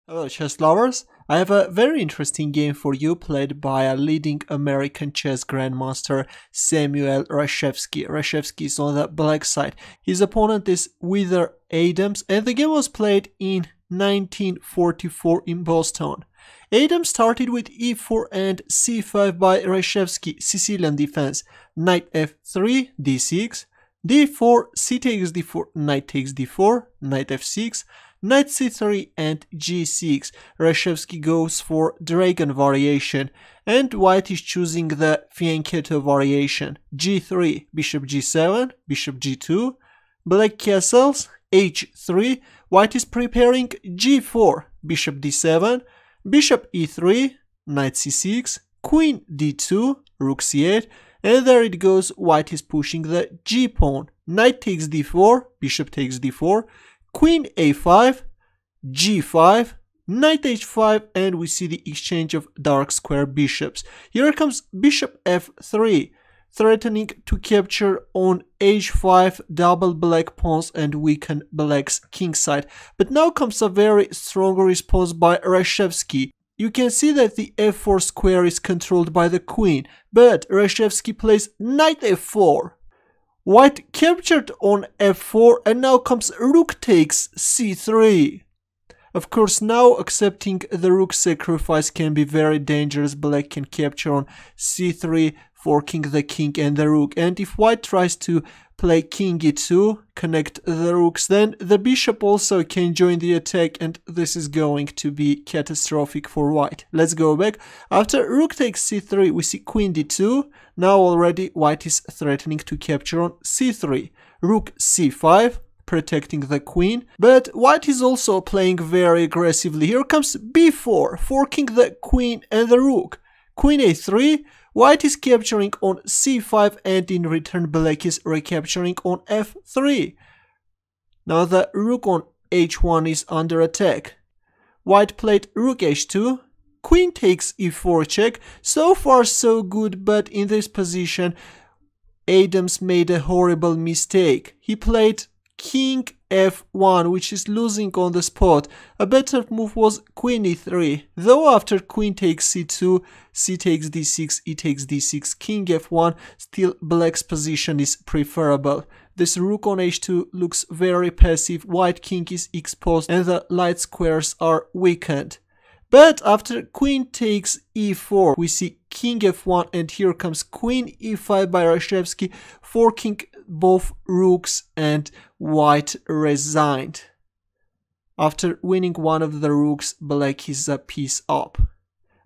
Hello chess lovers, I have a very interesting game for you played by a leading American chess grandmaster Samuel Reshevsky. Reshevsky is on the black side. His opponent is Wither Adams and the game was played in 1944 in Boston. Adams started with e4 and c5 by Reshevsky, Sicilian defense, knight f3, d6, d4, c takes d4, knight takes d4, knight f6, knight c3 and g6. Reshevsky goes for dragon variation and white is choosing the Fianchetto variation. g3, bishop g7, bishop g2, black castles, h3, white is preparing g4, bishop d7, bishop e3, knight c6, queen d2, rook c8, and there it goes, white is pushing the g-pawn. Knight takes d4, bishop takes d4, queen a5, g5, knight h5, and we see the exchange of dark square bishops. Here comes bishop f3, threatening to capture on h5 double black pawns and weaken black's kingside. But now comes a very strong response by Reshevsky. You can see that the f4 square is controlled by the queen, but Reshevsky plays knight f4. White captured on f4 and now comes rook takes c3. Of course, now accepting the rook sacrifice can be very dangerous. Black can capture on c3, forking the king and the rook. And if white tries to play king e2, connect the rooks, then the bishop also can join the attack and this is going to be catastrophic for white. Let's go back. After rook takes c3, we see queen d2. Now already white is threatening to capture on c3. Rook c5, protecting the queen, but white is also playing very aggressively. Here comes b4, forking the queen and the rook. Queen a3, white is capturing on c5 and in return black is recapturing on f3. Now the rook on h1 is under attack. White played rook h2, queen takes e4 check. So far so good, but in this position Adams made a horrible mistake. He played king f1, which is losing on the spot. A better move was queen e3, though after queen takes c2, c takes d6, e takes d6, king f1, still black's position is preferable. This rook on h2 looks very passive, white king is exposed and the light squares are weakened. But after queen takes e4, we see king f1 and here comes queen e5 by Reshevsky, forking both rooks and white resigned. After winning one of the rooks, black is a piece up.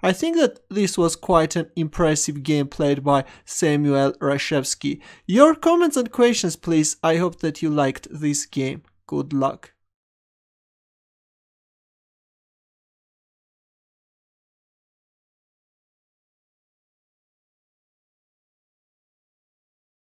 I think that this was quite an impressive game played by Samuel Reshevsky. Your comments and questions please. I hope that you liked this game. Good luck.